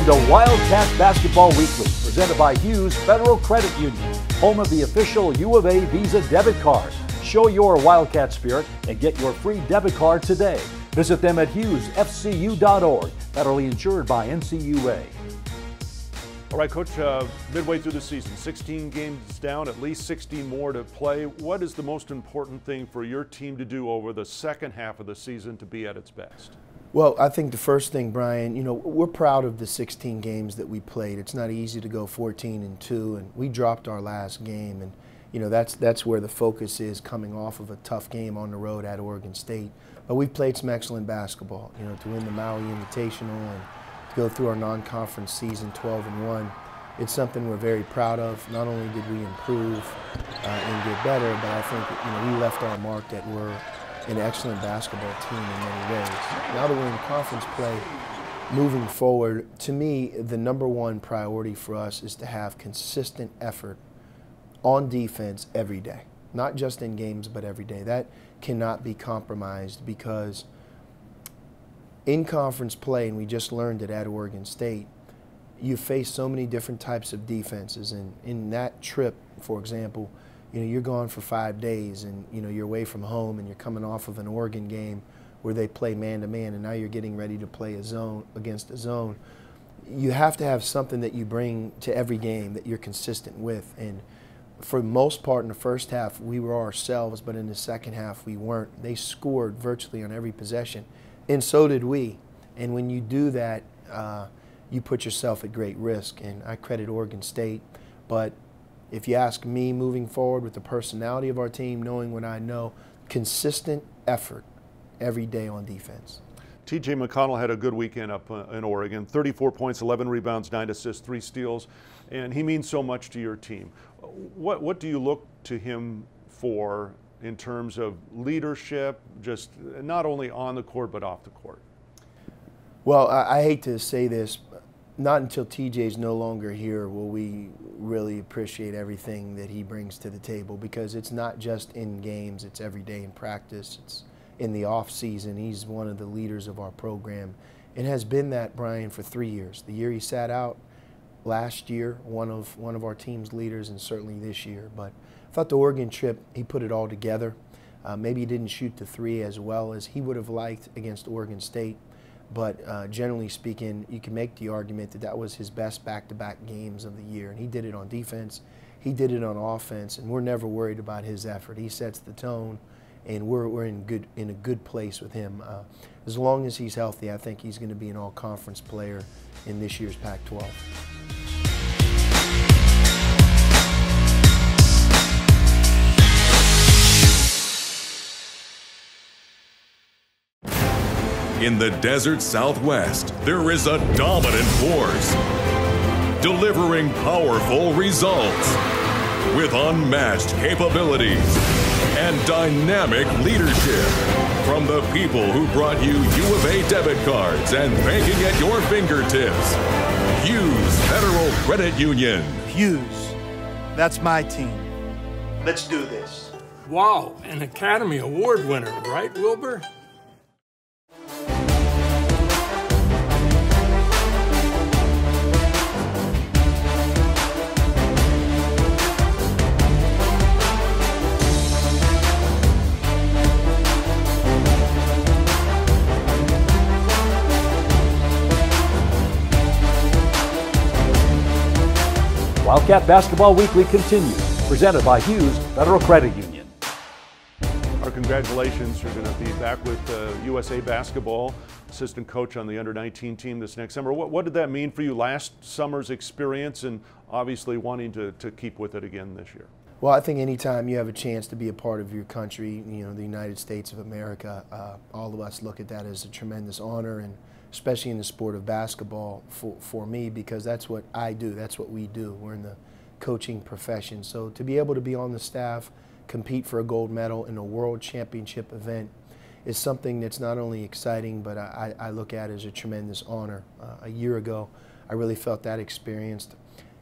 to Wildcat Basketball Weekly, presented by Hughes Federal Credit Union, home of the official U of A Visa debit card. Show your Wildcat spirit and get your free debit card today. Visit them at hughesfcu.org, federally insured by NCUA. All right, Coach, midway through the season, 16 games down, at least 16 more to play. What is the most important thing for your team to do over the second half of the season to be at its best? Well, I think the first thing, Brian, we're proud of the 16 games that we played. It's not easy to go 14-2, and we dropped our last game, and that's where the focus is, coming off of a tough game on the road at Oregon State. But we've played some excellent basketball, to win the Maui Invitational and to go through our non-conference season 12-1. It's something we're very proud of. Not only did we improve and get better, but I think we left our mark that we're an excellent basketball team in many ways. Now that we're in conference play, moving forward, to me, the #1 priority for us is to have consistent effort on defense every day. Not just in games, but every day. That cannot be compromised, because in conference play, and we just learned it at Oregon State, you face so many different types of defenses. And in that trip, for example, you're gone for 5 days, and you're away from home, and you're coming off of an Oregon game where they play man-to-man, and now you're getting ready to play a zone against a zone. You have to have something that you bring to every game that you're consistent with. And for the most part, in the first half, we were ourselves, but in the second half, we weren't. They scored virtually on every possession, and so did we. And when you do that, you put yourself at great risk. And I credit Oregon State, but if you ask me, moving forward with the personality of our team, knowing what I know, consistent effort every day on defense. TJ McConnell had a good weekend up in Oregon. 34 points, 11 rebounds, 9 assists, 3 steals, and he means so much to your team. What do you look to him for in terms of leadership, just not only on the court but off the court? Well, I hate to say this, not until TJ's no longer here will we really appreciate everything that he brings to the table, because it's not just in games, it's every day in practice, it's in the off season. He's one of the leaders of our program and has been that, Brian, for 3 years. The year he sat out last year, one of our team's leaders, and certainly this year. But I thought the Oregon trip, he put it all together. Maybe he didn't shoot the 3 as well as he would have liked against Oregon State. But generally speaking, you can make the argument that that was his best back-to-back games of the year. And he did it on defense, he did it on offense, and we're never worried about his effort. He sets the tone, and we're in a good place with him. As long as he's healthy, I think he's going to be an all-conference player in this year's Pac-12. In the desert Southwest, there is a dominant force, delivering powerful results with unmatched capabilities and dynamic leadership. From the people who brought you U of A debit cards and banking at your fingertips, Hughes Federal Credit Union. Hughes, that's my team. Let's do this. Wow, an Academy Award winner, right, Wilbur? Wildcat Basketball Weekly continues, presented by Hughes Federal Credit Union. Our congratulations. You're going to be back with USA Basketball, assistant coach on the under-19 team this next summer. What did that mean for you, last summer's experience, and obviously wanting to keep with it again this year? Well, I think anytime you have a chance to be a part of your country, the United States of America, all of us look at that as a tremendous honor, and especially in the sport of basketball for me, because that's what I do, that's what we do. We're in the coaching profession. So to be able to be on the staff, compete for a gold medal in a world championship event is something that's not only exciting, but I look at as a tremendous honor. A year ago, I really felt that experience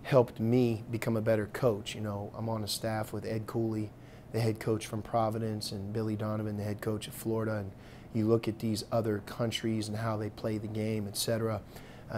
helped me become a better coach. I'm on a staff with Ed Cooley, the head coach from Providence, and Billy Donovan, the head coach of Florida, and you look at these other countries and how they play the game, etc.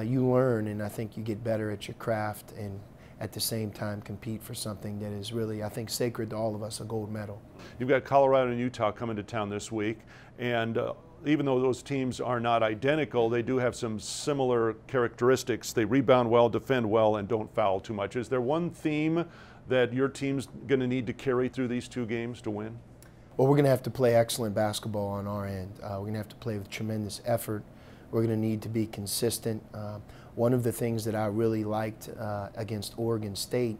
you learn, and I think you get better at your craft, and at the same time compete for something that is really, I think, sacred to all of us, a gold medal. You've got Colorado and Utah coming to town this week, and even though those teams are not identical, they do have some similar characteristics. They rebound well, defend well, and don't foul too much. Is there one theme that your team's going to need to carry through these two games to win? Well, we're going to have to play excellent basketball on our end. We're going to have to play with tremendous effort. We're going to need to be consistent. One of the things that I really liked against Oregon State,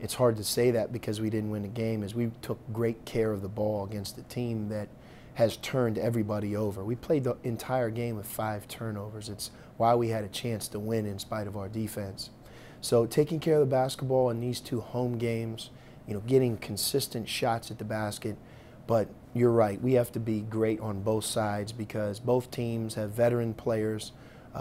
it's hard to say that because we didn't win the game, is we took great care of the ball against a team that has turned everybody over. We played the entire game with 5 turnovers. It's why we had a chance to win in spite of our defense. So taking care of the basketball in these 2 home games, getting consistent shots at the basket. But you're right, we have to be great on both sides because both teams have veteran players.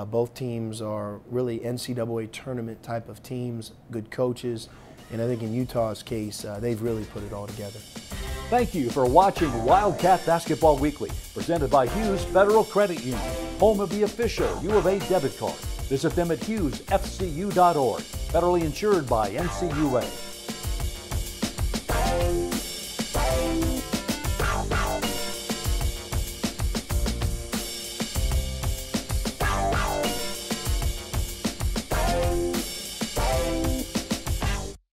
Both teams are really NCAA tournament type of teams, good coaches. And I think in Utah's case, they've really put it all together. Thank you for watching Wildcat Basketball Weekly, presented by Hughes Federal Credit Union, home of the official U of A debit card. Visit them at hughesfcu.org, federally insured by NCUA.